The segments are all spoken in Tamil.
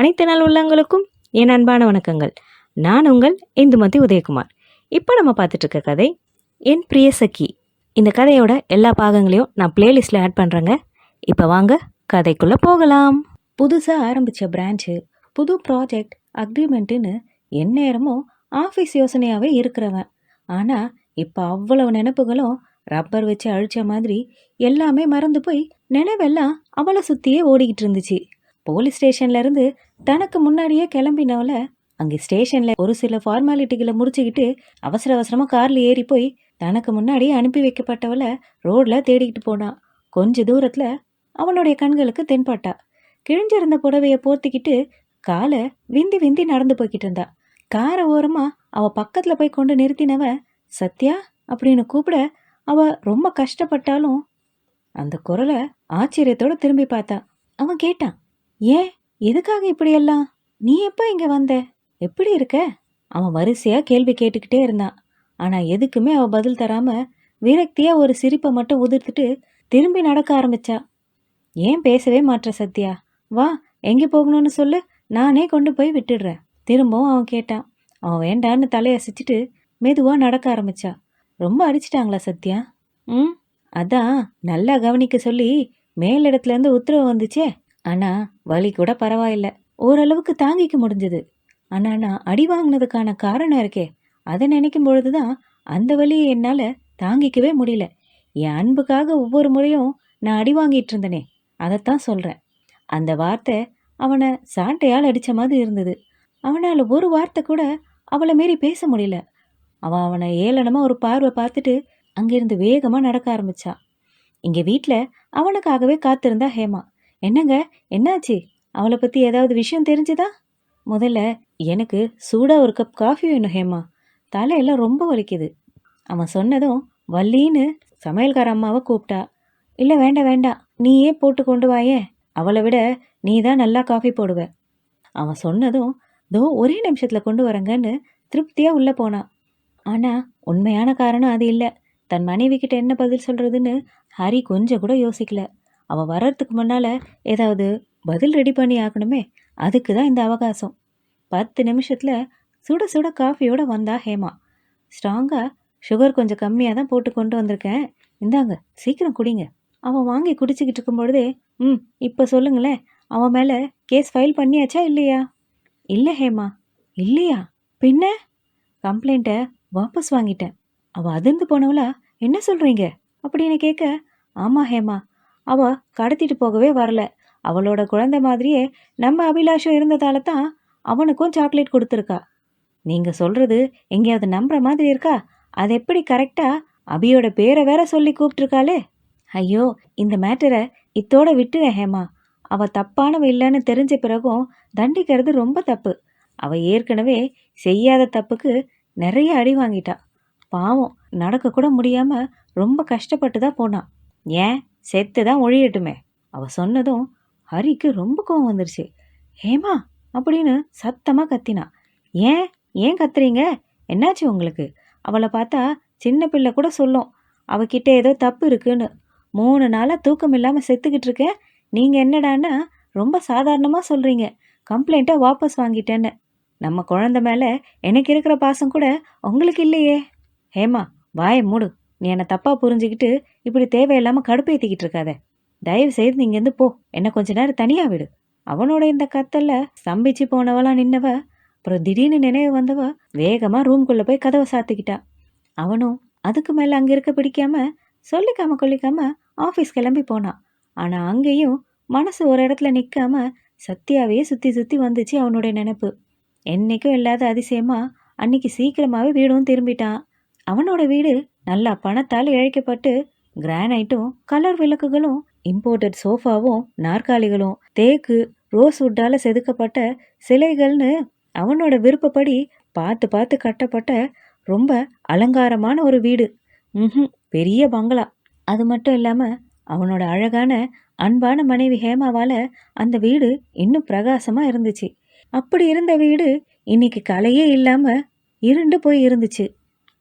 அனைத்து நாள் உள்ளங்களுக்கும் என் அன்பான வணக்கங்கள். நான் உங்கள் இந்துமதி உதயகுமார். இப்போ நம்ம பார்த்துட்டு இருக்க கதை என் பிரிய சகி. இந்த கதையோட எல்லா பாகங்களையும் நான் பிளேலிஸ்ட்டில் ஆட் பண்ணுறேங்க. இப்போ வாங்க கதைக்குள்ளே போகலாம். புதுசாக ஆரம்பித்த பிரான்ச்சு, புது ப்ராஜெக்ட், அக்ரிமெண்ட்டுன்னு எந்நேரமும் ஆஃபீஸ் யோசனையாகவே இருக்கிறவன். ஆனால் இப்போ அவ்வளவு நினப்புகளும் ரப்பர் வச்சு அழிச்ச மாதிரி எல்லாமே மறந்து போய் நினைவெல்லாம் அவளை சுற்றியே ஓடிக்கிட்டு இருந்துச்சு. போலீஸ் ஸ்டேஷன்லேருந்து தனக்கு முன்னாடியே கிளம்பினவள அங்கே ஸ்டேஷனில் ஒரு சில ஃபார்மாலிட்டிகளை முடிச்சுக்கிட்டு அவசர அவசரமாக காரில் ஏறி போய் தனக்கு முன்னாடியே அனுப்பி வைக்கப்பட்டவளை ரோடில் தேடிக்கிட்டு போனான். கொஞ்ச தூரத்தில் அவனுடைய கண்களுக்கு தென்பட்டா. கிழிஞ்சிருந்த புடவையை போர்த்திக்கிட்டு காலை விந்தி விந்தி நடந்து போய்கிட்டு இருந்தா. காரை ஓரமாக அவள் பக்கத்தில் போய் கொண்டு நிறுத்தினவ சத்யா அப்படின்னு கூப்பிட அவ ரொம்ப கஷ்டப்பட்டாலும் அந்த குரலை ஆச்சரியத்தோடு திரும்பி பார்த்தா. அவன் கேட்டான், ஏன், எதுக்காக இப்படியெல்லாம்? நீ எப்போ இங்கே வந்த? எப்படி இருக்க? அவன் வரிசையாக கேள்வி கேட்டுக்கிட்டே இருந்தான். ஆனால் எதுக்குமே அவள் பதில் தராமல் விரக்தியாக ஒரு சிரிப்பை மட்டும் உதிர்த்துட்டு திரும்பி நடக்க ஆரம்பிச்சா. ஏன் பேசவே மாட்ற சத்யா? வா, எங்கே போகணும்னு சொல்லு, நானே கொண்டு போய் விட்டுடுறேன். திரும்பவும் அவன் கேட்டான். அவன் வேண்டான்னு தலையசிச்சுட்டு மெதுவாக நடக்க ஆரம்பிச்சா. ரொம்ப அடிச்சிட்டாங்களா சத்யா? அதான் நல்லா கவனிக்க சொல்லி மேலிடத்துலேருந்து உத்தரவு வந்துச்சே. ஆனால் வலி கூட பரவாயில்ல, ஓரளவுக்கு தாங்கிக்க முடிஞ்சது. ஆனால் நான் அடி வாங்கினதுக்கான காரணம் இருக்கே, அதை நினைக்கும் பொழுது தான் அந்த வலியை என்னால் தாங்கிக்கவே முடியல. என் அன்புக்காக ஒவ்வொரு முறையும் நான் அடி வாங்கிட்டு இருந்தனே, அதைத்தான் சொல்கிறேன். அந்த வார்த்தை அவனை சாட்டையால் அடித்த மாதிரி இருந்தது. அவனால் ஒரு வார்த்தை கூட அவளை மீறி பேச முடியல. அவனை ஏளனமாக ஒரு பார்வை பார்த்துட்டு அங்கிருந்து வேகமாக நடக்க ஆரம்பிச்சா. இங்கே வீட்டில் அவனுக்காகவே காத்திருந்தா ஹேமா. என்னங்க, என்னாச்சு? அவளை பற்றி ஏதாவது விஷயம் தெரிஞ்சுதா? முதல்ல எனக்கு சூடாக ஒரு கப் காஃபி வேணும் ஹேமா, தலையெல்லாம் ரொம்ப வலிக்குது. அவன் சொன்னதும் வள்ளின்னு சமையல்கார அம்மாவை கூப்பிட்டா. இல்லை வேண்டாம் வேண்டாம், நீயே போட்டு கொண்டு வாயே, அவளை விட நீ தான் நல்லா காஃபி போடுவ. அவன் சொன்னதும் தோ ஒரே நிமிஷத்தில் கொண்டு வரங்கன்னு திருப்தியாக உள்ளே போனான். ஆனால் உண்மையான காரணம் அது இல்லை. தன் மனைவி கிட்ட என்ன பதில் சொல்கிறதுன்னு ஹரி கொஞ்சம் கூட யோசிக்கல. அவள் வர்றதுக்கு முன்னால் ஏதாவது பதில் ரெடி பண்ணி ஆகணுமே, அதுக்கு தான் இந்த அவகாசம். 10 நிமிஷத்தில் சுட சுட காஃபியோடு வந்தா ஹேமா. ஸ்ட்ராங்காக சுகர் கொஞ்சம் கம்மியாக தான் போட்டு கொண்டு வந்திருக்கேன், இந்தாங்க சீக்கிரம் குடிங்க. அவன் வாங்கி குடிச்சிக்கிட்டு இருக்கும் பொழுதே, இப்போ சொல்லுங்களேன், அவன் மேலே கேஸ் ஃபைல் பண்ணியாச்சா இல்லையா? இல்லை ஹேமா. இல்லையா? பின்ன? கம்ப்ளைண்ட்டை வாபஸ் வாங்கிட்டேன். அவள் அதிர்ந்து போனவளா? என்ன சொல்கிறீங்க அப்படின்னு கேட்க, ஆமாம் ஹேமா, அவள் கடத்திட்டு போகவே வரல. அவளோட குழந்தை மாதிரியே நம்ம அபிலாஷம் இருந்ததால தான் அவனுக்கும் சாக்லேட் கொடுத்துருக்கா. நீங்கள் சொல்கிறது எங்கேயாவது நம்புற மாதிரி இருக்கா? அது எப்படி கரெக்டாக அபியோட பேரை வேற சொல்லி கூப்பிட்டுருக்காளே. ஐயோ, இந்த மேட்டரை இத்தோட விட்டுற ஹேமா. அவள் தப்பானவ இல்லைன்னு தெரிஞ்ச பிறகும் தண்டிக்கிறது ரொம்ப தப்பு. அவள் ஏற்கனவே செய்யாத தப்புக்கு நிறைய அடி வாங்கிட்டா. பாவம், நடக்கக்கூட முடியாமல் ரொம்ப கஷ்டப்பட்டு தான் போனான். ஏன், செத்து தான் ஒழியட்டுமே. அவள் சொன்னதும் ஹரிக்கு ரொம்ப கோவம் வந்துருச்சு. ஹேமா அப்படின்னு சத்தமாக கத்தினா. ஏன் ஏன் கத்துறீங்க? என்னாச்சு உங்களுக்கு? அவளை பார்த்தா சின்ன பிள்ளை கூட சொல்லும் அவகிட்ட ஏதோ தப்பு இருக்குன்னு. 3 நாளாக தூக்கம் இல்லாமல் செத்துக்கிட்டு இருக்கேன். நீங்கள் என்னடான்னா ரொம்ப சாதாரணமாக சொல்கிறீங்க கம்ப்ளைண்ட்டை வாபஸ் வாங்கிட்டேன்னு. நம்ம குழந்தை மேலே எனக்கு இருக்கிற பாசம் கூட உங்களுக்கு இல்லையே. ஹேமா, வாயை மூடு. நீ என்னை தப்பாக புரிஞ்சுக்கிட்டு இப்படி தேவையில்லாமல் கடுப்பேற்றிக்கிட்டு இருக்காத. தயவு செய்து நீ இங்கேருந்து போ, என்னை கொஞ்ச நேரம் தனியாக விடு. அவனோட இந்த கத்தல்ல சம்பிச்சு போனவளாம் நின்னவ அப்புறம் திடீர்னு நினைவு வந்தவ வேகமாக ரூம்குள்ளே போய் கதவை சாத்திக்கிட்டா. அவனும் அதுக்கு மேலே அங்கே இருக்க பிடிக்காம சொல்லிக்காம கொல்லிக்காம ஆஃபீஸ் கிளம்பி போனான். ஆனால் அங்கேயும் மனசு ஒரு இடத்துல நிற்காம சத்யாவையே சுற்றி சுற்றி வந்துச்சு அவனுடைய நினைப்பு. என்னைக்கும் இல்லாத அதிசயமா அன்னைக்கு சீக்கிரமாகவே வீடும் திரும்பிட்டான். அவனோட வீடு நல்லா பணத்தால் இழைக்கப்பட்டு கிரானைட்டும் கலர் விளக்குகளும் இம்போர்ட்டட் சோஃபாவும் நாற்காலிகளும் தேக்கு ரோஸ் வுட்டால் செதுக்கப்பட்ட சிலைகள்னு அவனோட விருப்பப்படி பார்த்து பார்த்து கட்டப்பட்ட ரொம்ப அலங்காரமான ஒரு வீடு. பெரிய பங்களா. அது மட்டும் இல்லாமல் அவனோட அழகான அன்பான மனைவி ஹேமாவால் அந்த வீடு இன்னும் பிரகாசமாக இருந்துச்சு. அப்படி இருந்த வீடு இன்னைக்கு கலையே இல்லாமல் இருண்டு போய் இருந்துச்சு.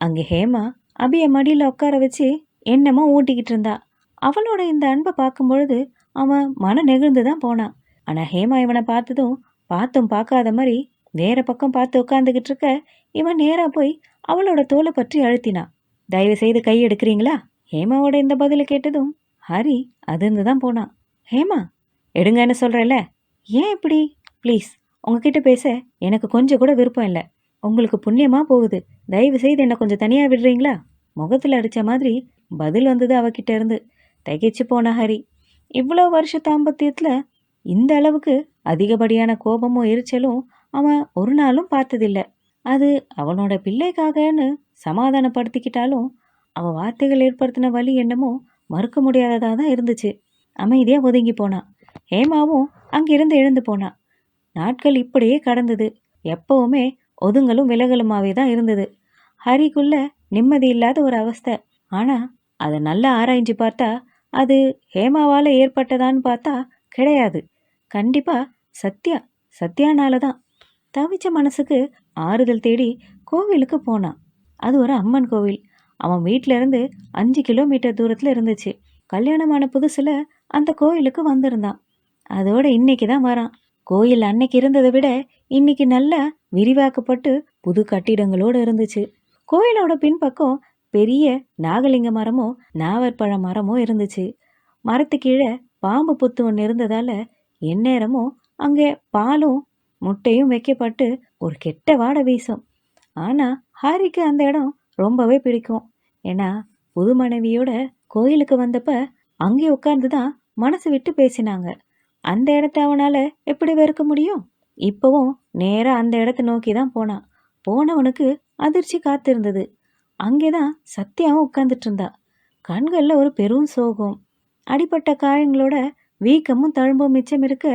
அங்கே ஹேமா அபிய மடியில் உட்கார வச்சு என்னமோ ஊட்டிக்கிட்டு இருந்தா. அவளோட இந்த அன்பை பார்க்கும் பொழுது அவன் மன நெகிழ்ந்து தான் போனான். ஆனால் ஹேமா இவனை பார்த்ததும் பார்த்தும் பார்க்காத மாதிரி வேற பக்கம் பார்த்து உட்காந்துக்கிட்டு இருக்க இவன் நேரா போய் அவளோட தோலை பற்றி அழுத்தினான். தயவு செய்து கை எடுக்கிறீங்களா? ஹேமாவோட இந்த பதிலை கேட்டதும் ஹரி அதிர்ந்து தான் போனான். ஹேமா, எடுங்கன்னு சொல்கிறேல்ல, ஏன் இப்படி? ப்ளீஸ், உங்ககிட்ட பேச எனக்கு கொஞ்சம் கூட விருப்பம் இல்லை. உங்களுக்கு புண்ணியமாக போகுது. தயவு செய்து என்னை கொஞ்சம் தனியாக விடுறீங்களா? முகத்தில் அடித்த மாதிரி பதில் வந்தது அவகிட்ட இருந்து. திகைச்சு போன ஹரி. இவ்வளோ வருஷ தாம்பத்தியத்தில் இந்த அளவுக்கு அதிகப்படியான கோபமும் எரிச்சலும் அவன் ஒரு நாளும் பார்த்ததில்ல. அது அவனோட பிள்ளைக்காகன்னு சமாதானப்படுத்திக்கிட்டாலும் அவன் வார்த்தைகள் ஏற்படுத்தின வலி என்னமோ மறுக்க முடியாததாக தான் இருந்துச்சு. அமைதியாக ஒதுங்கி போனான். ஹேமாவும் அங்கிருந்து எழுந்து போனான். நாட்கள் இப்படியே கடந்தது. எப்பவுமே ஒதுங்கலும் விலகலுமாவே தான் இருந்தது. ஹரிக்குள்ள நிம்மதி இல்லாத ஒரு அவஸ்தை. ஆனால் அதை நல்லா ஆராய்ஞ்சு பார்த்தா அது ஹேமாவால் ஏற்பட்டதான்னு பார்த்தா கிடையாது. கண்டிப்பாக சத்யானால தான். தவிச்ச மனசுக்கு ஆறுதல் தேடி கோவிலுக்கு போனான். அது ஒரு அம்மன் கோவில். அவன் வீட்டிலேருந்து 5 கிலோமீட்டர் தூரத்தில் இருந்துச்சு. கல்யாணமான புதுசில் அந்த கோயிலுக்கு வந்திருந்தான். அதோட இன்னைக்கு தான் வரான். கோயில் அன்னைக்கு இருந்ததை விட இன்னைக்கு நல்லா விரிவாக்கப்பட்டு புது கட்டிடங்களோடு இருந்துச்சு. கோயிலோட பின்பக்கம் பெரிய நாகலிங்க மரமோ நாவற்பழ மரமோ இருந்துச்சு. மரத்து கீழே பாம்பு புத்து ஒன்று இருந்ததால எந்நேரமும் அங்கே பாலும் முட்டையும் வைக்கப்பட்டு ஒரு கெட்ட வாடை வீசும். ஆனால் ஹாரிக்கு அந்த இடம் ரொம்பவே பிடிக்கும். ஏன்னா புது மனைவியோட கோயிலுக்கு வந்தப்ப அங்கே உட்கார்ந்து தான் மனசு விட்டு பேசினாங்க. அந்த இடத்த அவனால் எப்படி வெறுக்க முடியும்? இப்போவும் நேராக அந்த இடத்த நோக்கி தான் போனான். போனவனுக்கு அதிர்ச்சி காத்திருந்தது. அங்கே தான் சத்யாவும் உட்காந்துட்டு இருந்தா. கண்களில் ஒரு பெரும் சோகம். அடிப்பட்ட காயங்களோட வீக்கமும் தழும்பும் மிச்சம் இருக்க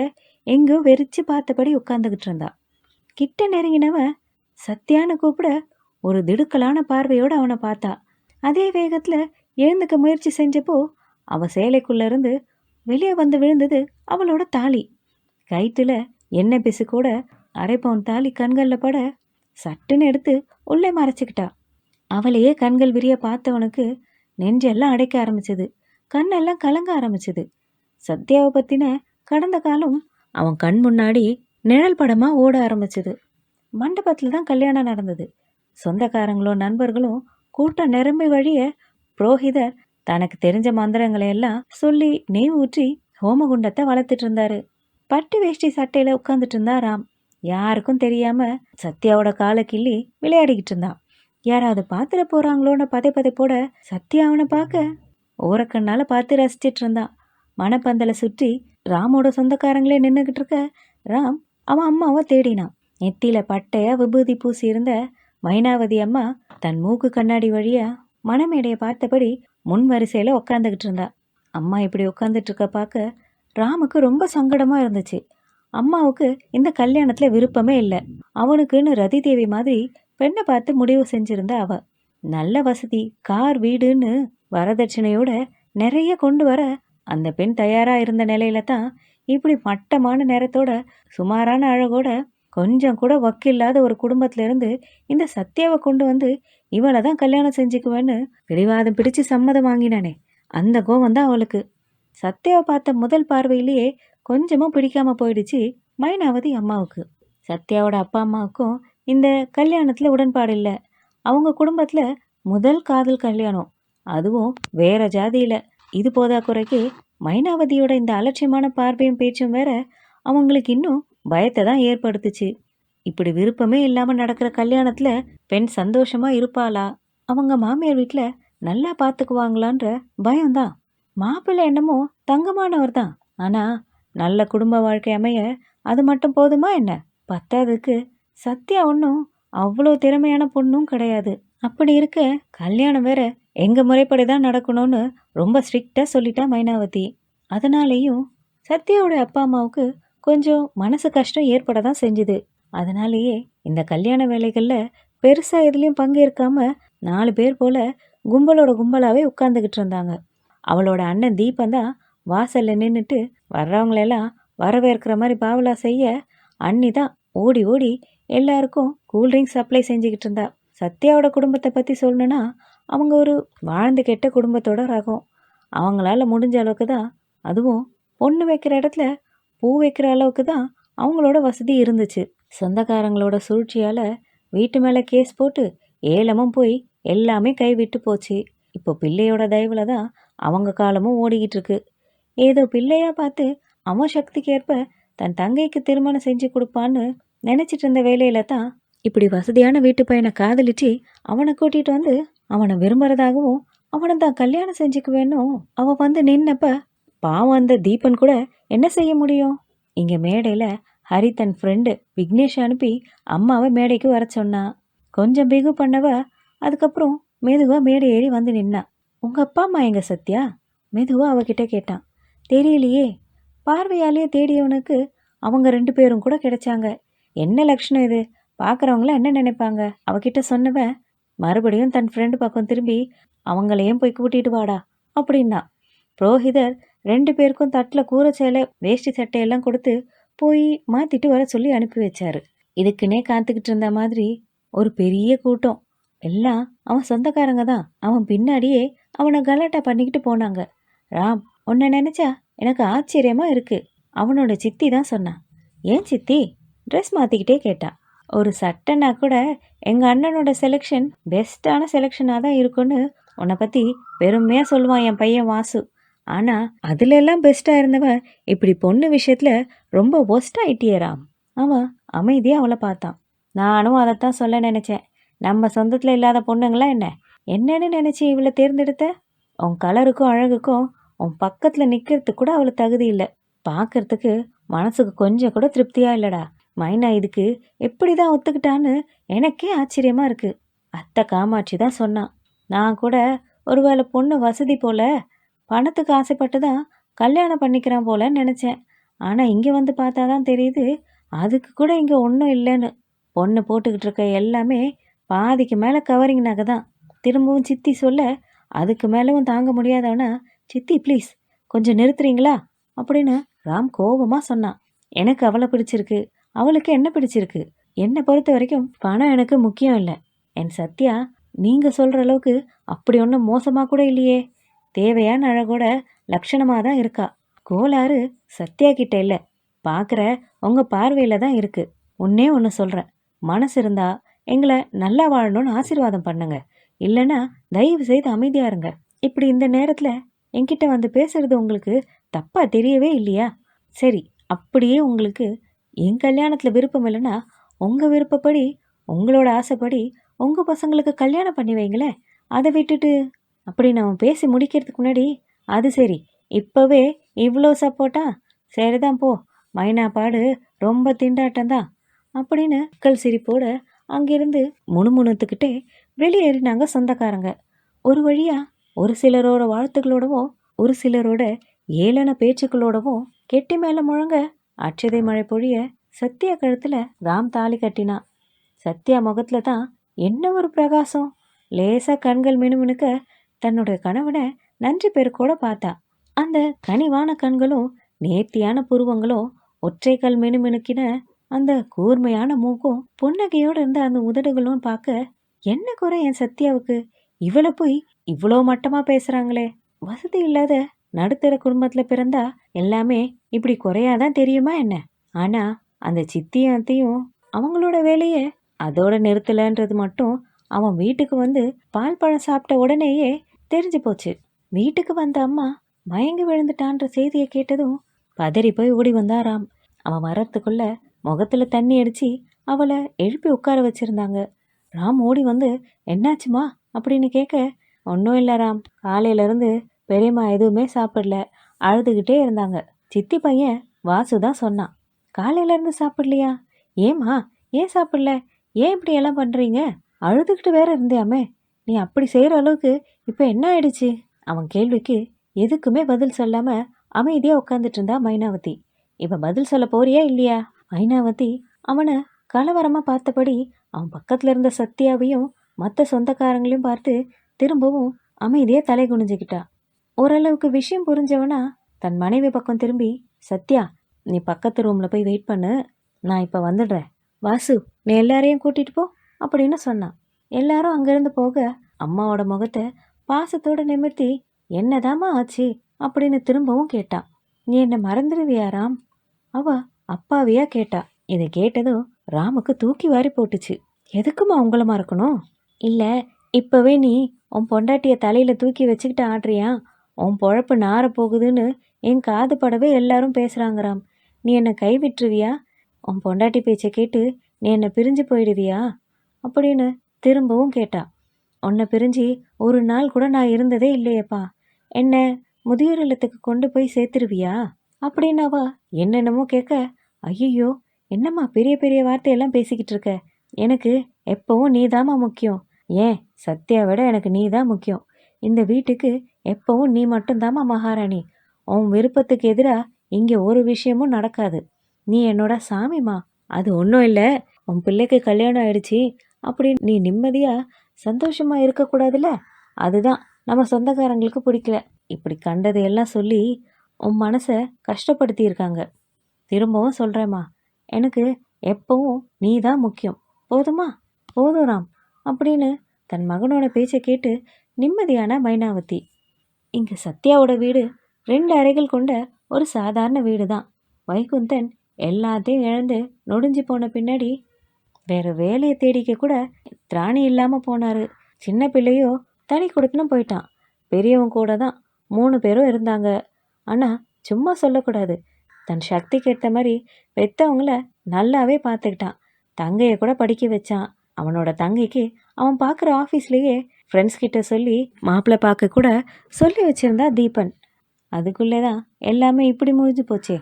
எங்கோ வெறிச்சு பார்த்தபடி உட்காந்துக்கிட்டு இருந்தா. கிட்ட நெருங்கினவன் சத்யான்னு கூப்பிட ஒரு திடுக்கலான பார்வையோடு அவனை பார்த்தா. அதே வேகத்தில் எழுந்துக்க முயற்சி செஞ்சப்போ அவள் சேலைக்குள்ளேருந்து வெளியே வந்து விழுந்தது அவளோட தாலி. கயிற்றுல எண்ணெய் பிசு கூட அரை பவுன் தாலி கண்களில் பட சட்டுன்னு எடுத்து உள்ளே மறைச்சிக்கிட்டா. அவளையே கண்கள் விரிய பார்த்தவனுக்கு நெஞ்செல்லாம் அடைக்க ஆரம்பிச்சது. கண்ணெல்லாம் கலங்க ஆரம்பிச்சது. சத்யாவை பற்றின கடந்த காலம் அவன் கண் முன்னாடி நிழல் படமாக ஓட ஆரம்பிச்சது. மண்டபத்தில் தான் கல்யாணம் நடந்தது. சொந்தக்காரங்களும் நண்பர்களும் கூட்டம் நிரம்பி வழிய புரோஹிதர் தனக்கு தெரிஞ்ச மந்திரங்களை எல்லாம் சொல்லி நெய் ஊற்றி ஹோமகுண்டத்தை வளர்த்துட்டு இருந்தாரு. பட்டு வேஷ்டி சட்டையில உட்காந்துட்டு இருந்தா ராம். யாருக்கும் தெரியாம சத்யாவோட காலை கிள்ளி விளையாடிக்கிட்டு இருந்தான். யாராவது பார்த்துட போறாங்களோன்னு பதைப்பதைப்போட சத்யா அவனை பார்க்க ஓரக்கண்ணால பார்த்து ரசிச்சிட்டு இருந்தான். மணப்பந்தலை சுற்றி ராமோட சொந்தக்காரங்களே நின்றுகிட்டு இருக்க ராம் அவன் அம்மாவை தேடினான். நெத்தியில பட்டையா விபூதி பூசி இருந்த மைனாவதி அம்மா தன் மூக்கு கண்ணாடி வழியா மணமேடையை பார்த்தபடி முன் வரிசையில உட்காந்துக்கிட்டு இருந்தா. அம்மா இப்படி உட்காந்துட்டு இருக்க பார்க்க ராமுக்கு ரொம்ப சங்கடமா இருந்துச்சு. அம்மாவுக்கு இந்த கல்யாணத்துல விருப்பமே இல்லை. அவனுக்குன்னு ரதி தேவி மாதிரி பெண்ணை பார்த்து முடிவு செஞ்சிருந்த அவ. நல்ல வசதி, கார், வீடுன்னு வரதட்சணையோட நிறைய கொண்டு வர அந்த பெண் தயாரா இருந்த நிலையில தான் இப்படி மட்டமான நேரத்தோட சுமாரான அழகோட கொஞ்சம் கூட வக்கில்லாத ஒரு குடும்பத்துல இருந்து இந்த சத்யாவை கொண்டு வந்து இவளை தான் கல்யாணம் செஞ்சுக்குவேன்னு பிடிவாதம் பிடிச்சு சம்மதம் வாங்கினானே, அந்த கோவம் தான் அவளுக்கு. சத்யாவை பார்த்த முதல் பார்வையிலேயே கொஞ்சமும் பிடிக்காம போயிடுச்சு மைனாவதி அம்மாவுக்கு. சத்யாவோட அப்பா அம்மாவுக்கும் இந்த கல்யாணத்துல உடன்பாடு இல்லை. அவங்க குடும்பத்துல முதல் காதல் கல்யாணம், அதுவும் வேற ஜாதியில. இது போதா குறைக்கு மைனாவதியோட இந்த அலட்சியமான பார்வையும் பேச்சும் வேற அவங்களுக்கு இன்னும் பயத்தை தான் ஏற்படுத்துச்சு. இப்படி விருப்பமே இல்லாம நடக்கிற கல்யாணத்துல பெண் சந்தோஷமா இருப்பாளா, அவங்க மாமியார் வீட்டுல நல்லா பார்த்துக்குவாங்களான்ற பயம்தான். மாப்பிள்ளை என்னமோ தங்கமானவர் தான். ஆனா நல்ல குடும்ப வாழ்க்கை அமைய அது மட்டும் போதுமா என்ன? பத்தாததுக்கு சத்யா ஒன்றும் அவ்வளோ திறமையான பொண்ணும் கிடையாது. அப்படி இருக்க கல்யாணம் வேற எங்க முறைப்படி தான் நடக்கணும்னு ரொம்ப ஸ்ட்ரிக்டா சொல்லிட்டா மைனாவதி. அதனாலேயும் சத்யாவோட அப்பா அம்மாவுக்கு கொஞ்சம் மனசு கஷ்டம் ஏற்பட தான் செஞ்சுது. அதனாலேயே இந்த கல்யாண வேலைகளில் பெருசாக எதுலேயும் பங்கேற்காம 4 பேர் போல கும்பலோட கும்பலாகவே உட்காந்துக்கிட்டு இருந்தாங்க. அவளோட அண்ணன் தீபம் தான் வாசலில் நின்றுட்டு வர்றவங்களெல்லாம் வரவேற்கிற மாதிரி பாவலா செய்ய, அண்ணி தான் ஓடி ஓடி எல்லாருக்கும் கூல்ட்ரிங்க்ஸ் சப்ளை செஞ்சுக்கிட்டு இருந்தா. சத்யாவோட குடும்பத்தை பற்றி சொல்லணுன்னா அவங்க ஒரு வாழ்ந்து கெட்ட குடும்பத்தோட ரகம். அவங்களால முடிஞ்ச அளவுக்கு தான், அதுவும் பொண்ணு வைக்கிற இடத்துல பூ வைக்கிற அளவுக்கு தான் அவங்களோட வசதி இருந்துச்சு. சொந்தக்காரங்களோட சூழ்ச்சியால் வீட்டு மேலே கேஸ் போட்டு ஏலமும் போய் எல்லாமே கைவிட்டு போச்சு. இப்போ பிள்ளையோட தயவுல தான் அவங்க காலமும் ஓடிக்கிட்டு இருக்கு. ஏதோ பிள்ளையா பார்த்து அவன் சக்திக்கு ஏற்ப தன் தங்கைக்கு திருமணம் செஞ்சு கொடுப்பான்னு நினைச்சிட்டு இருந்த வேலையில தான் இப்படி வசதியான வீட்டு பையனை காதலிச்சு அவனை கூட்டிட்டு வந்து அவனை விரும்புறதாகவும் அவனை தான் கல்யாணம் செஞ்சுக்க வேணும் அவன் வந்து நின்னப்ப பாவம் அந்த தீபன் கூட என்ன செய்ய முடியும்? இங்க மேடையில ஹரி தன் ஃப்ரெண்டு விக்னேஷ் அனுப்பி அம்மாவை மேடைக்கு வர சொன்னான். கொஞ்சம் பிகு பண்ணவ அதுக்கப்புறம் மெதுவா மேடை ஏறி வந்து நின்னா. உங்க அப்பா அம்மா எங்க சத்யா? மெதுவா அவகிட்ட கேட்டான். தெரியலையே. பார்வையாலேயே தேடியவனுக்கு அவங்க 2 பேரும் கூட கிடைச்சாங்க. என்ன லட்சணம் இது? பார்க்குறவங்களாம் என்ன நினைப்பாங்க? அவகிட்ட சொன்னவன் மறுபடியும் தன் ஃப்ரெண்டு பக்கம் திரும்பி அவங்களையும் போய் கூட்டிட்டு வாடா அப்படின்னா. புரோஹிதர் 2 பேருக்கும் தட்டில் கூரை சேலை வேஷ்டி சட்டையெல்லாம் கொடுத்து போய் மாற்றிட்டு வர சொல்லி அனுப்பி வச்சாரு. இதுக்குன்னே காத்துக்கிட்டு இருந்த மாதிரி ஒரு பெரிய கூட்டம். எல்லாம் அவன் சொந்தக்காரங்க தான். அவன் பின்னாடியே அவனை கலாட்டா பண்ணிக்கிட்டு போனாங்க. ராம், உன்னை நினைச்சா எனக்கு ஆச்சரியமா இருக்கு. அவனோட சித்தி தான் சொன்னான். ஏன் சித்தி? ட்ரெஸ் மாற்றிக்கிட்டே கேட்டா. ஒரு சட்டைனா கூட எங்கள் அண்ணனோட செலெக்ஷன் பெஸ்ட்டான செலெக்ஷனாக தான் இருக்குன்னு உன்னை பற்றி பெருமையாக சொல்லுவான் என் பையன் வாசு. ஆனால் அதுல எல்லாம் பெஸ்ட்டாக இருந்தவன் இப்படி பொண்ணு விஷயத்தில் ரொம்ப ஒஸ்ட் ஆயிட்டியராம். அவன் அமைதியாக அவளை பார்த்தான். நானும் அதைத்தான் சொல்ல நினச்சேன். நம்ம சொந்தத்தில் இல்லாத பொண்ணுங்களா என்னன்னு நினச்சி இவளை தேர்ந்தெடுத்த? உன் கலருக்கும் அழகுக்கும் உன் பக்கத்தில் நிற்கிறதுக்கு கூட அவளை தகுதி இல்லை. பார்க்கறதுக்கு மனசுக்கு கொஞ்சம் கூட திருப்தியா இல்லடா. மைனா இதுக்கு எப்படி தான் ஒத்துக்கிட்டான்னு எனக்கே ஆச்சரியமா இருக்கு. அத்தை காமாட்சி தான் சொன்னான். நான் கூட ஒருவேளை பொண்ணு வசதி போல பணத்துக்கு ஆசைப்பட்டு தான் கல்யாணம் பண்ணிக்கிறான் போலன்னு நினச்சேன். ஆனால் இங்கே வந்து பார்த்தா தான் தெரியுது அதுக்கு கூட இங்கே ஒன்றும் இல்லைன்னு. பொண்ணு போட்டுக்கிட்டு இருக்க எல்லாமே பாதிக்கு மேலே கவரிங் நகை தான். திரும்பவும் சித்தி சொல்ல அதுக்கு மேலவும் தாங்க முடியாதவனா, சித்தி ப்ளீஸ் கொஞ்சம் நிறுத்துறீங்களா அப்படின்னு ராம் கோபமாக சொன்னான். எனக்கு அவளை பிடிச்சிருக்கு, அவளுக்கு என்ன பிடிச்சிருக்கு. என்னை பொறுத்த வரைக்கும் பணம் எனக்கு முக்கியம் இல்லை. என் சத்யா நீங்கள் சொல்கிற அளவுக்கு அப்படி ஒன்றும் மோசமாக கூட இல்லையே. தேவையான அழகோட லட்சணமாக தான் இருக்கா. கோளாறு சத்யா கிட்ட இல்லை, பார்க்குற உங்கள் பார்வையில் தான் இருக்கு. ஒன்னே ஒன்று சொல்கிறேன், மனசு இருந்தா எங்களை நல்லா வாழணும்னு ஆசீர்வாதம் பண்ணுங்க. இல்லைன்னா தயவு செய்து அமைதியா இருங்க. இப்படி இந்த நேரத்தில் என்கிட்ட வந்து பேசுறது உங்களுக்கு தப்பா தெரியவே இல்லையா? சரி, அப்படியே உங்களுக்கு என் கல்யாணத்தில் விருப்பம் இல்லைன்னா உங்கள் விருப்பப்படி உங்களோட ஆசைப்படி உங்கள் பசங்களுக்கு கல்யாணம் பண்ணி வைங்களேன். அதை விட்டுட்டு அப்படி நம்ம பேசி முடிக்கிறதுக்கு முன்னாடி அது சரி இப்போவே இவ்வளோ சப்போர்ட்டா? சரிதான் போ, மைனா பாடு ரொம்ப திண்டாட்டம்தான் அப்படின்னு மக்கள் சிரிப்போட அங்கிருந்து முணுமுணுத்துக்கிட்டே வெளியேறினாங்க சொந்தக்காரங்க. ஒரு வழியா ஒரு சிலரோட வாழ்த்துக்களோடவும் ஒரு சிலரோட ஏளன பேச்சுக்களோடவும் கெட்டி மேல முழங்க அட்சதை மழை பொழிய சத்யா கழுத்துல ராம் தாலி கட்டினான். சத்யா முகத்துல தான் என்ன ஒரு பிரகாசம். லேசா கண்கள் மினுமினுக்க தன்னோட கணவனை நன்றி பெருக்கோட பார்த்தா. அந்த கனிவான கண்களும் நேர்த்தியான புருவங்களும் ஒற்றை கல் மினுமினுக்கின அந்த கூர்மையான மூக்கும் புன்னகையோட இருந்த அந்த உதடுகளும் பார்க்க என்ன குறை என் சத்யாவுக்கு? இவளை போய் இவ்வளோ மட்டமா பேசுறாங்களே. வசதி இல்லாத நடுத்தர குடும்பத்துல பிறந்தா எல்லாமே இப்படி குறையாதான் தெரியுமா என்ன? ஆனா அந்த சித்தியும் அத்தையும் அவங்களோட வேலைய அதோட நிறுத்தலன்றது மட்டும் அவன் வீட்டுக்கு வந்து பால் பழம் சாப்பிட்ட உடனேயே தெரிஞ்சு போச்சு. வீட்டுக்கு வந்த அம்மா மயங்கி விழுந்துட்டான்ற செய்தியை கேட்டதும் பதறி போய் ஓடி வந்தாராம். அவன் வர்றதுக்குள்ள முகத்துல தண்ணி அடிச்சு அவளை எழுப்பி உட்கார வச்சிருந்தாங்க. ராம் ஓடி வந்து என்னாச்சுமா அப்படின்னு கேட்க, ஒன்றும் இல்லை ராம், காலையிலேருந்து பெரியம்மா எதுவுமே சாப்பிடல, அழுதுகிட்டே இருந்தாங்க. சித்தி பையன் வாசு தான் சொன்னான். காலையிலேருந்து சாப்பிடலையா? ஏம்மா, ஏன் சாப்பிடல? ஏன் இப்படி எல்லாம் பண்ணுறீங்க? அழுதுகிட்டு வேற இருந்தியாமே, நீ அப்படி செய்கிற அளவுக்கு இப்போ என்ன ஆயிடுச்சு? அவன் கேள்விக்கு எதுக்குமே பதில் சொல்லாமல் அமைதியாக உட்காந்துட்டு இருந்தா மைனாவதி. இப்போ பதில் சொல்ல போறியா இல்லையா? மைனாவதி அவனை கலவரமாக பார்த்தபடி அவன் பக்கத்தில் இருந்த சத்யாவையும் மற்ற சொந்தக்காரங்களையும் பார்த்து திரும்பவும் அமைதியாக தலை குனிஞ்சுக்கிட்டா. ஓரளவுக்கு விஷயம் புரிஞ்சவனா தன் மனைவி பக்கம் திரும்பி, சத்யா நீ பக்கத்து ரூமில் போய் வெயிட் பண்ணு, நான் இப்போ வந்துடுறேன். வாசு நீ எல்லாரையும் கூட்டிகிட்டு போ அப்படின்னு சொன்னான். எல்லாரும் அங்கேருந்து போக அம்மாவோட முகத்தை பாசத்தோடு நிமிர்த்தி என்னதாம்மா ஆச்சு அப்படின்னு திரும்பவும் கேட்டான். நீ என்னை மறந்துடுவியா ராம்? அவ அப்பாவியா கேட்டா. இதை கேட்டதும் ராமுக்கு தூக்கி வாரி போட்டுச்சு. எதுக்குமா உங்கள மறக்கணும்? இல்ல, இப்பவே நீ உன் பொண்டாட்டிய தலையில தூக்கி வச்சுக்கிட்டு ஆடுறியா? உன் பொழப்பு நார போகுதுன்னு என் காது படவே எல்லாரும் பேசுறாங்க ராம். நீ என்னை கை விட்டுருவியா? உன் பொண்டாட்டி பேச்சை கேட்டு நீ என்னை பிரிஞ்சு போயிடுவியா அப்படின்னு திரும்பவும் கேட்டா. உன்னை பிரிஞ்சு ஒரு நாள் கூட நான் இருந்ததே இல்லையேப்பா. என்ன முதியோர் இல்லத்துக்கு கொண்டு போய் சேர்த்துருவியா அப்படின்னாவா என்னென்னமோ கேட்க. ஐயோ, என்னம்மா பெரிய பெரிய வார்த்தையெல்லாம் பேசிக்கிட்டு இருக்க? எனக்கு எப்பவும் நீதாம்மா முக்கியம். ஏன் சத்யா விட எனக்கு நீ தான் முக்கியம். இந்த வீட்டுக்கு எப்பவும் நீ மட்டும்தாம்மா மகாராணி. உன் விருப்பத்துக்கு எதிராக இங்கே ஒரு விஷயமும் நடக்காது. நீ என்னோட சாமிமா. அது ஒன்றும் இல்லை, உன் பிள்ளைக்கு கல்யாணம் ஆயிடுச்சு அப்படி நீ நிம்மதியாக சந்தோஷமாக இருக்கக்கூடாதுல்ல, அதுதான் நம்ம சொந்தக்காரங்களுக்கு பிடிக்கல. இப்படி கண்டதையெல்லாம் சொல்லி உன் மனசை கஷ்டப்படுத்தியிருக்காங்க. திரும்பவும் சொல்கிறேம்மா, எனக்கு எப்பவும் நீ தான் முக்கியம். போதுமா? போதும் ராம் அப்படின்னு தன் மகனோட பேச்சை கேட்டு நிம்மதியான மைனாவதி. இங்கே சத்யாவோட வீடு 2 அறைகள் கொண்ட ஒரு சாதாரண வீடு தான். வைகுந்தன் எல்லாத்தையும் இழந்து நொடிஞ்சு போன பின்னாடி வேற வேலையை தேடிக்க கூட திராணி இல்லாமல் போனாரு. சின்ன பிள்ளையோ தனி கொடுத்துன்னு போயிட்டான். பெரியவன் கூட தான் 3 பேரும் இருந்தாங்க. ஆனால் சும்மா சொல்லக்கூடாது, தன் சக்திக்கு ஏற்ற மாதிரி பெற்றவங்கள நல்லாவே பார்த்துக்கிட்டான். தங்கையை கூட படிக்க வச்சான். அவனோட தங்கைக்கு அவன் பார்க்குற ஆஃபீஸ்லேயே ஃப்ரெண்ட்ஸ் கிட்ட சொல்லி மாப்பிள்ளை பார்க்க கூட சொல்லி வச்சிருந்தா தீபன். அதுக்குள்ளே தான் எல்லாமே இப்படி முடிஞ்சு போச்சே.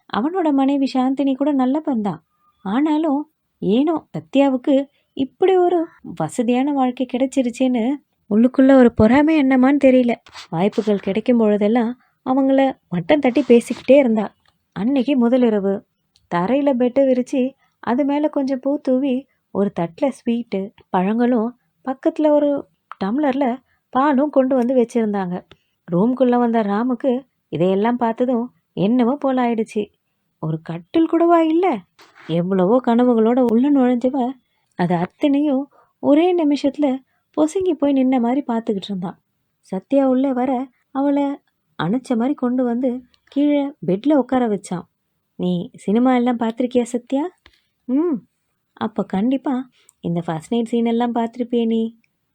அவனோட மனைவி சாந்தினி கூட நல்ல பந்தான். ஆனாலும் ஏனோ சத்யாவுக்கு இப்படி ஒரு வசதியான வாழ்க்கை கிடைச்சிருச்சேன்னு உள்ளுக்குள்ள ஒரு பொறாமை என்னமான்னு தெரியல. வாய்ப்புகள் கிடைக்கும் பொழுதெல்லாம் அவங்கள மட்டம் தட்டி பேசிக்கிட்டே இருந்தா. அன்னைக்கு முதலிரவு தரையில் பெட்டை விரித்து அது மேலே கொஞ்சம் பூ தூவி ஒரு தட்டில் ஸ்வீட்டு பழங்களும் பக்கத்தில் ஒரு டம்ளரில் பாலும் கொண்டு வந்து வச்சுருந்தாங்க. ரூம்குள்ளே வந்த ராமுக்கு இதையெல்லாம் பார்த்ததும் என்னவோ போல ஆயிடுச்சு. ஒரு கட்டில் கூடவா இல்லை? எவ்வளவோ கனவுகளோட உள்ள நுழைஞ்சவ அது அத்தனையும் ஒரே நிமிஷத்தில் பொசுங்கி போய் நின்ன மாதிரி பார்த்துக்கிட்டு இருந்தான். சத்யா உள்ளே வர அவளை அணைச்ச மாதிரி கொண்டு வந்து கீழே பெட்டில் உட்கார வச்சான். நீ சினிமா எல்லாம் பார்த்துருக்கியா சத்யா? ம், அப்போ கண்டிப்பாக இந்த ஃபர்ஸ்ட் நைட் சீன் எல்லாம் பார்த்துருப்பியே நீ.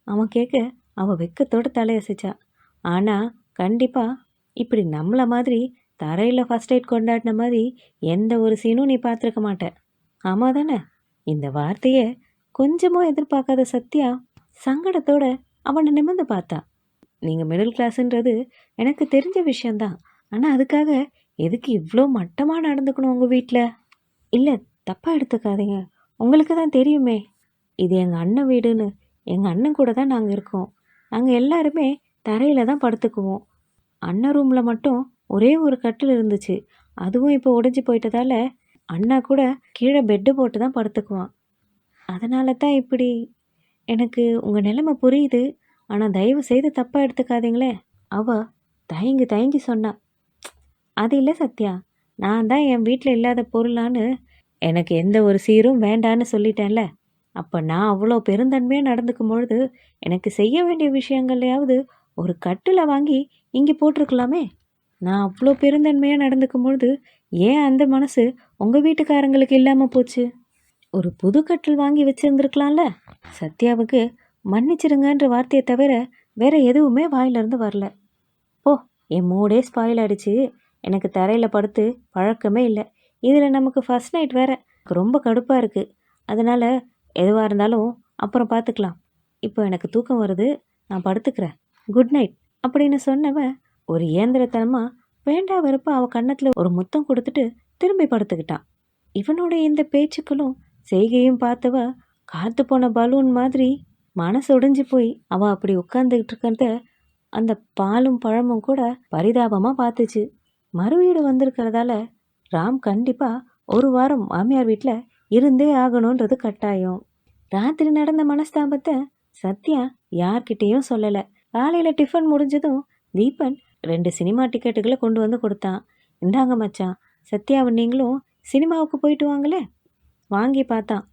அவன் கேட்க அவள் வெக்கத்தோடு தலையசைச்சா. ஆனால் கண்டிப்பாக இப்படி நம்மளை மாதிரி தரையில் ஃபர்ஸ்ட் நைட் கொண்டாடின மாதிரி எந்த ஒரு சீனும் நீ பார்த்துருக்க மாட்ட. ஆமாம் தானே? இந்த வார்த்தையை கொஞ்சமும் எதிர்பார்க்காத சத்யா சங்கடத்தோட அவனை நிமிர்ந்து பார்த்தா. நீங்கள் மிடில் கிளாஸுன்றது எனக்கு தெரிஞ்ச விஷயந்தான். ஆனால் அதுக்காக எதுக்கு இவ்வளோ மட்டமாக நடந்துக்கணும் உங்கள் வீட்டில்? இல்லை, தப்பாக எடுத்துக்காதீங்க, உங்களுக்கு தான் தெரியுமே இது எங்கள் அண்ணன் வீடுன்னு. எங்கள் அண்ணன் கூட தான் நாங்கள் இருக்கோம். நாங்கள் எல்லாருமே தரையில் தான் படுத்துக்குவோம். அண்ணன் ரூமில் மட்டும் ஒரே ஒரு கட்டில் இருந்துச்சு. அதுவும் இப்போ உடைஞ்சி போயிட்டதால அண்ணா கூட கீழே பெட்டு போட்டு தான் படுத்துக்குவான். அதனால தான் இப்படி. எனக்கு உங்கள் நிலைமை புரியுது, ஆனால் தயவு செய்து தப்பாக எடுத்துக்காதீங்களே. அவ தயங்கி தயங்கி சொன்னா. அது இல்லை சத்யா, நான் தான் என் வீட்டில் இல்லாத பொருளான்னு எனக்கு எந்த ஒரு சீரும் வேண்டான்னு சொல்லிட்டேன்ல. அப்போ நான் அவ்வளோ பெருந்தன்மையாக நடந்துக்கும் பொழுது எனக்கு செய்ய வேண்டிய விஷயங்கள்லையாவது ஒரு கட்டில் வாங்கி இங்கே போட்டிருக்கலாமே. நான் அவ்வளோ பெருந்தன்மையாக நடந்துக்கும் பொழுது ஏன் அந்த மனசு உங்கள் வீட்டுக்காரங்களுக்கு இல்லாமல் போச்சு? ஒரு புது கட்டில் வாங்கி வச்சுருந்துருக்கலாம்ல. சத்யாவுக்கு மன்னிச்சிருங்கன்ற வார்த்தையை தவிர வேற எதுவுமே வாயிலிருந்து வரல. போ, என் மூடே ஸ்பாயில் ஆயிடுச்சு. எனக்கு தரையில் படுத்து பழக்கமே இல்லை. இதில் நமக்கு ஃபர்ஸ்ட் நைட் வேற. ரொம்ப கடுப்பாக இருக்குது. அதனால் எதுவாக இருந்தாலும் அப்புறம் பார்த்துக்கலாம். இப்போ எனக்கு தூக்கம் வருது, நான் படுத்துக்கிறேன். குட் நைட் அப்படின்னு சொன்னவன் ஒரு இயந்திரத்தனமாக வேண்டா வெறுப்பா அவள் கன்னத்தில் ஒரு முத்தம் கொடுத்துட்டு திரும்பி படுத்துக்கிட்டான். இவனோட இந்த பேச்சுக்களும் செய்கையும் பார்த்தவ காத்து போன பலூன் மாதிரி மனசு உடைஞ்சு போய் அவள் அப்படி உட்காந்துக்கிட்டு இருக்கிறத அந்த பாலும் பழமும் கூட பரிதாபமாக பார்த்துச்சு. மறுவீடு வந்திருக்கிறதால ராம் கண்டிப்பாக ஒரு வாரம் மாமியார் வீட்டில் இருந்தே ஆகணுன்றது கட்டாயம். ராத்திரி நடந்த மனஸ்தாபத்தை சத்யா யார்கிட்டேயும் சொல்லலை. காலையில் டிஃபன் முடிஞ்சதும் தீபன் 2 சினிமா டிக்கெட்டுகளை கொண்டு வந்து கொடுத்தான். இந்தாங்க மச்சான், சத்யாவை நீங்களும் சினிமாவுக்கு போயிட்டு வாங்களே. வாங்கி பார்த்தான்.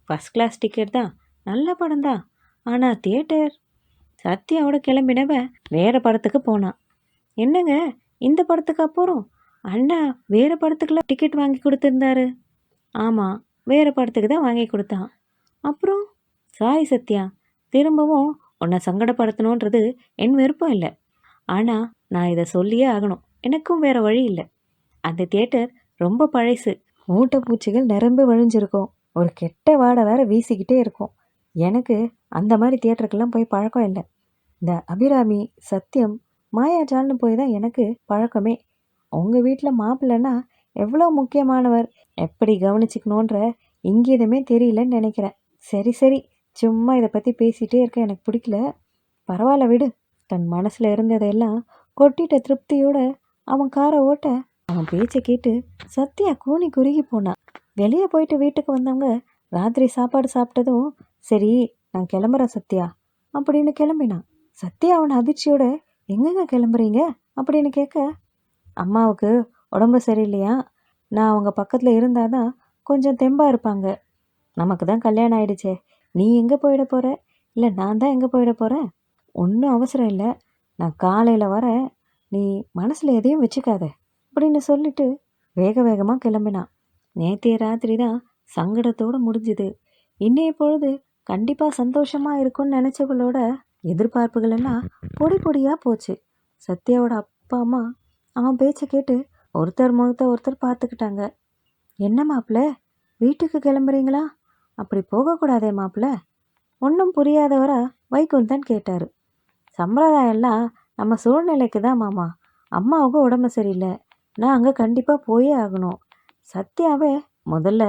ஃபஸ்ட் கிளாஸ் டிக்கெட் தான், நல்ல படம் தான். ஆனால் தியேட்டர். சத்யாவோட கிளம்பினவ வேறு படத்துக்கு போனான். என்னங்க, இந்த படத்துக்கு அப்புறம் அண்ணா வேறு படத்துக்குலாம் டிக்கெட் வாங்கி கொடுத்துருந்தாரு. ஆமாம், வேறு படத்துக்கு தான் வாங்கி கொடுத்தான். அப்புறம் சாரி சத்யா, திரும்பவும் உன்னை சங்கடப்படுத்தணுன்றது என் விருப்பம் இல்லை. ஆனால் நான் இதை சொல்லியே ஆகணும், எனக்கும் வேறு வழி இல்லை. அந்த தியேட்டர் ரொம்ப பழசு, மூட்டைப்பூச்சிகள் நிரம்பி வழிஞ்சிருக்கும், ஒரு கெட்ட வாடை வேற வீசிக்கிட்டே இருக்கும். எனக்கு அந்த மாதிரி தியேட்டருக்கெல்லாம் போய் பழக்கம் இல்லை. இந்த அபிராமி, சத்யம், மாயாஜால்னு போய் தான் எனக்கு பழக்கமே. உங்கள் வீட்டில் மாப்பிள்ளைன்னா எவ்வளோ முக்கியமானவர், எப்படி கவனிச்சிக்கணுன்ற இங்கேயுமே தெரியலன்னு நினைக்கிறேன். சரி சரி, சும்மா இதை பற்றி பேசிகிட்டே இருக்க எனக்கு பிடிக்கல. பரவாயில்ல விடு. தன் மனசில் இருந்ததையெல்லாம் கொட்டிட்ட திருப்தியோட அவன் காரை ஓட்ட அவன் பேச்சை கேட்டு சத்யா கூனி குறுகி போனான். வெளியே போயிட்டு வீட்டுக்கு வந்தவங்க ராத்திரி சாப்பாடு சாப்பிட்டதும், சரி நான் கிளம்புறேன் சத்யா அப்படின்னு கிளம்பினான். சத்யா அவன் அதிர்ச்சியோட, எங்கெங்க கிளம்புறீங்க அப்படின்னு கேட்க, அம்மாவுக்கு உடம்பு சரியில்லையா, நான் அவங்க பக்கத்தில் இருந்தால் தான் கொஞ்சம் தெம்பாக இருப்பாங்க. நமக்கு தான் கல்யாணம் ஆயிடுச்சே, நீ எங்கே போயிட போகிற, இல்லை நான் தான் எங்கே போயிட போகிறேன். ஒன்றும் அவசரம் இல்லை, நான் காலையில் வரேன், நீ மனசில் எதையும் வச்சுக்காத அப்படின்னு சொல்லிட்டு வேக வேகமாக கிளம்பினான். நேற்றைய ராத்திரி தான் சங்கடத்தோடு முடிஞ்சுது. இன்னைய பொழுது கண்டிப்பாக சந்தோஷமாக இருக்கும்னு நினச்சவங்களோட எதிர்பார்ப்புகள் எல்லாம் பொடி பொடியாக போச்சு. சத்யாவோட அப்பா அம்மா அவன் பேச்சை கேட்டு ஒருத்தர் முகத்தை ஒருத்தர் பார்த்துக்கிட்டாங்க. என்ன மாப்பிள்ள, வீட்டுக்கு கிளம்புறீங்களா? அப்படி போகக்கூடாதே மாப்பிள்ள, ஒன்றும் புரியாதவரா வைகுந்தன் கேட்டார். சம்பிரதாயம்லாம் நம்ம சூழ்நிலைக்கு தான் மாமா, அம்மாவுக்கு உடம்பு சரியில்லை, நான் அங்கே கண்டிப்பாக போயே ஆகணும். சத்யாவே முதல்ல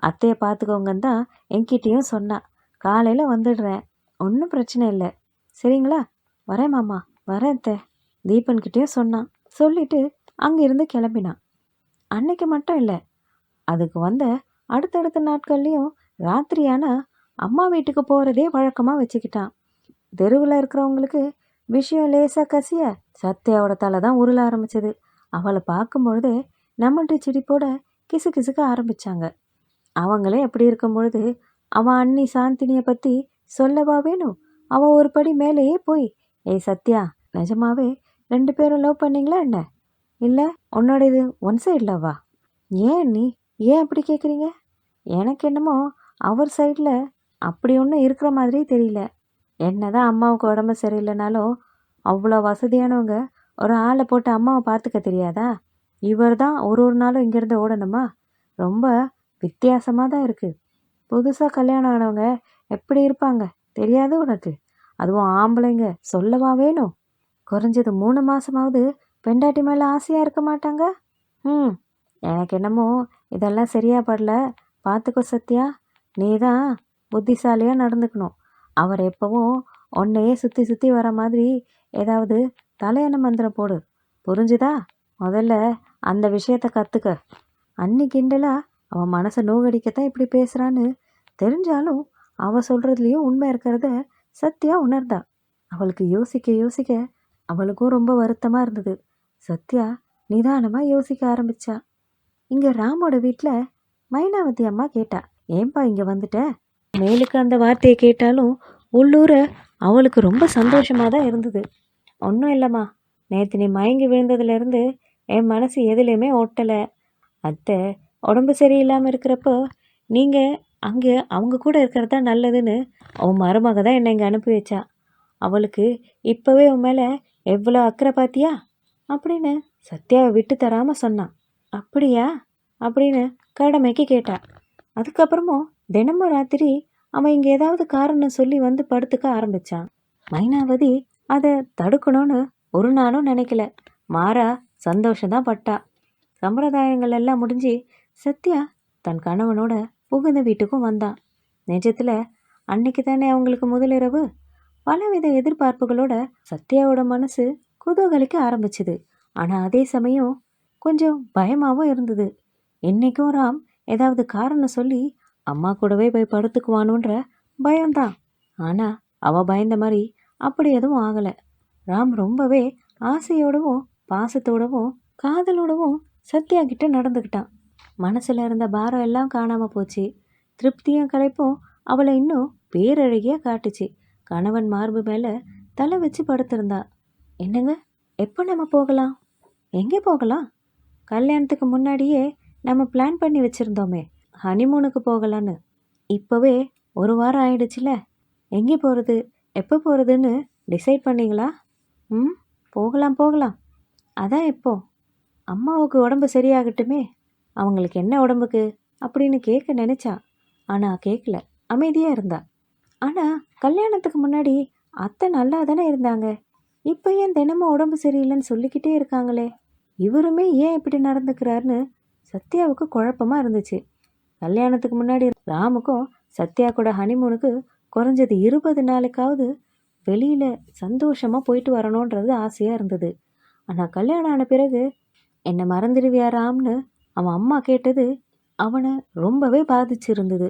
அத்தையை பார்த்துக்கோங்கன்னு தான் என்கிட்டேயும் சொன்னான். காலையில் வந்துடுறேன், ஒன்றும் பிரச்சனை இல்லை, சரிங்களா? வரேன் மாமா, வரேன் அத்தை, தீபன்கிட்டேயும் சொன்னான். சொல்லிட்டு அங்கிருந்து கிளம்பினான். அன்னைக்கு மட்டும் இல்லை, அதுக்கு வந்த அடுத்தடுத்த நாட்கள்லேயும் ராத்திரியானா அம்மா வீட்டுக்கு போகிறதே வழக்கமாக வச்சுக்கிட்டான். தெருவில் இருக்கிறவங்களுக்கு விஷயம் லேசாக கசிய சத்யாவோட தலை தான் உருள ஆரம்பிச்சது. அவளை பார்க்கும் பொழுதே நம்மள்ட்ட சிரிப்போட கிசு கிசுக்க ஆரம்பித்தாங்க. அவங்களே எப்படி இருக்கும் பொழுது அவன் அண்ணி சாந்தினியை பற்றி சொல்லவா வேணும்? அவன் ஒரு படி மேலேயே போய், ஏய் சத்யா, நிஜமாவே 2 பேரும் லவ் பண்ணிங்களா என்ன? இல்லை உன்னோட இது ஒன் சைட் லவ்வா? ஏன் நீ ஏன் அப்படி கேட்குறீங்க? எனக்கு என்னமோ அவர் சைடில் அப்படி ஒன்றும் இருக்கிற மாதிரி தெரியல. என்னதான் அம்மாவுக்கு உடம்பு சரியில்லைனாலும் அவ்வளோ வசதியானவங்க ஒரு ஆளை போட்டு அம்மாவை பார்த்துக்க தெரியாதா? இவர் தான் ஒரு நாளும் இங்கேருந்து ஓடணுமா? ரொம்ப வித்தியாசமாக தான் இருக்குது. புதுசாக கல்யாணம் ஆனவங்க எப்படி இருப்பாங்க தெரியாது உனக்கு? அதுவும் ஆம்பளைங்க சொல்லவா வேணும்? குறைஞ்சது 3 மாதமாவது பெண்டாட்டி மேலே ஆசையாக இருக்க மாட்டாங்க? எனக்கு என்னமோ இதெல்லாம் சரியா படல. பார்த்துக்கோ சத்யா, நீ தான் புத்திசாலியாக நடந்துக்கணும். அவர் எப்பவும் உன்னையே சுற்றி சுற்றி வர மாதிரி ஏதாவது தலையண மந்திரம் போடு, புரிஞ்சுதா? முதல்ல அந்த விஷயத்த கற்றுக்க. அன்னி கிண்டலா அவன் மனசை நோகடிக்கத்தான் இப்படி பேசுகிறான்னு தெரிஞ்சாலும் அவள் சொல்கிறதுலேயும் உண்மை இருக்கிறத சத்யா உணர்ந்தா. அவளுக்கு யோசிக்க யோசிக்க அவளுக்கும் ரொம்ப வருத்தமாக இருந்தது. சத்யா நிதானமாக யோசிக்க ஆரம்பிச்சா. இங்கே ராமோட வீட்டில் மைனாவதி அம்மா கேட்டா, ஏன்பா இங்கே வந்துட்ட? மேலுக்கு அந்த வார்த்தையை கேட்டாலும் உள்ளூர அவளுக்கு ரொம்ப சந்தோஷமாக தான் இருந்தது. ஒன்றும் இல்லைம்மா, நேற்று நீ மயங்கி விழுந்ததுலேருந்து என் மனசு எதுலேயுமே ஒட்டலை. அத்தை உடம்பு சரியில்லாமல் இருக்கிறப்போ நீங்கள் அங்கே அவங்க கூட இருக்கிறது தான் நல்லதுன்னு அவன் மருமக தான் என்னை இங்கே அனுப்பி வச்சா. அவளுக்கு இப்போவே உன் மேலே எவ்வளோ அக்கறை பார்த்தியா அப்படின்னு சத்யாவை விட்டு தராமல் சொன்னான். அப்படியா அப்படின்னு கடமைக்கு கேட்டா. அதுக்கப்புறமும் தினமும் ராத்திரி அவன் இங்கே ஏதாவது காரணம் சொல்லி வந்து படுத்துக்க ஆரம்பித்தான். மைனாவதி அதை தடுக்கணும்னு ஒரு நாளும் நினைக்கல, மாறா சந்தோஷம்தான் பட்டா. சம்பிரதாயங்கள் எல்லாம் முடிஞ்சு சத்யா தன் கணவனோட புகுந்த வீட்டுக்கும் வந்தான். நிஜத்தில் அன்னைக்கு தானே அவங்களுக்கு முதலிரவு. பலவித எதிர்பார்ப்புகளோட சத்யாவோட மனசு குதூகலிக்க ஆரம்பிச்சுது. ஆனால் அதே சமயம் கொஞ்சம் பயமாகவும் இருந்தது. இன்னைக்கும் ராம் ஏதாவது காரணம் சொல்லி அம்மா கூடவே போய் படுத்துக்குவானுன்ற பயம்தான். ஆனால் அவள் பயந்த மாதிரி அப்படி எதுவும் ஆகலை. ராம் ரொம்பவே ஆசையோடவும் பாசத்தோடவும் காதலோடவும் சத்யா கிட்ட நடந்துக்கிட்டான். மனசில் இருந்த பாரம் எல்லாம் காணாமல் போச்சு. திருப்தியும் களைப்பும் அவளை இன்னும் பேரழகியாக காட்டுச்சு. கணவன் மார்பு மேலே தலை வச்சு படுத்திருந்தா. என்னங்க, எப்போ நம்ம போகலாம்? எங்கே போகலாம்? கல்யாணத்துக்கு முன்னாடியே நம்ம பிளான் பண்ணி வச்சுருந்தோமே, ஹனிமூனுக்கு போகலான்னு. இப்போவே ஒரு வாரம் ஆயிடுச்சுல. எங்கே போகிறது, எப்போ போகிறதுன்னு டிசைட் பண்ணீங்களா? ம், போகலாம் போகலாம். அதான் எப்போ? அம்மாவுக்கு உடம்பு சரியாகட்டுமே. அவங்களுக்கு என்ன உடம்புக்கு அப்படின்னு கேட்க நினச்சா. ஆனால் கேட்கல, அமைதியாக இருந்தா. ஆனால் கல்யாணத்துக்கு முன்னாடி அத்தை நல்லா தானே இருந்தாங்க. இப்போ ஏன் தினமும் உடம்பு சரியில்லைன்னு சொல்லிக்கிட்டே இருக்காங்களே? இவருமே ஏன் இப்படி நடந்துக்கிறாருன்னு சத்யாவுக்கு குழப்பமா இருந்துச்சு. கல்யாணத்துக்கு முன்னாடி ராமுக்கும் சத்யா கூட ஹனிமூனுக்கு குறைஞ்சது 20 நாளுக்காவது வெளியில் சந்தோஷமாக போயிட்டு வரணுன்றது ஆசையாக இருந்தது. ஆனால் கல்யாணம் ஆன பிறகு என்னை மறந்துடுவியா ராம்னு அவன் அம்மா கேட்டது அவனை ரொம்பவே பாதிச்சிருந்தது.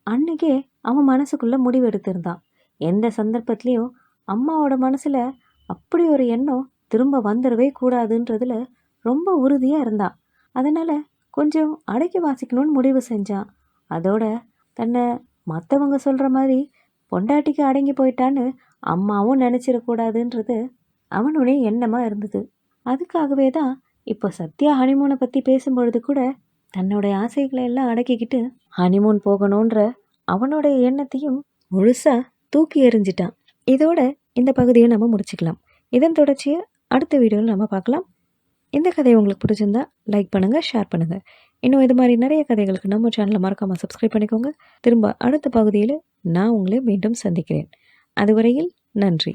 அன்னைக்கே அவன் மனசுக்குள்ளே முடிவெடுத்திருந்தான். எந்த சந்தர்ப்பத்திலையும் அம்மாவோட மனசில் அப்படி ஒரு எண்ணம் திரும்ப வந்துடவே கூடாதுன்றதுல ரொம்ப உறுதியாக இருந்தான். அதனால் கொஞ்சம் அடக்கி வாசிக்கணும்னு முடிவு செஞ்சான். அதோட தன்னை மற்றவங்க சொல்கிற மாதிரி பொண்டாட்டிக்கு அடங்கி போயிட்டான்னு அம்மாவும் நினச்சிடக்கூடாதுன்றது அவனுடைய எண்ணமாக இருந்தது. அதுக்காகவே தான் இப்போ சத்யா ஹனிமூனை பற்றி பேசும்பொழுது கூட தன்னுடைய ஆசைகளை எல்லாம் அடக்கிக்கிட்டு ஹனிமூன் போகணுன்ற அவனுடைய எண்ணத்தையும் முழுசாக தூக்கி எறிஞ்சிட்டான். இதோட இந்த பகுதியை நம்ம முடிச்சுக்கலாம். இதன் தொடர்ச்சியை அடுத்த வீடியோவில் நம்ம பார்க்கலாம். இந்த கதை உங்களுக்கு பிடிச்சிருந்தா லைக் பண்ணுங்கள், ஷேர் பண்ணுங்கள். இன்னும் இது மாதிரி நிறைய கதைகளுக்கு நம்ம சேனலை மறக்காமல் சப்ஸ்கிரைப் பண்ணிக்கோங்க. திரும்ப அடுத்த பகுதியில் நான் உங்களை மீண்டும் சந்திக்கிறேன். அதுவரையில் நன்றி.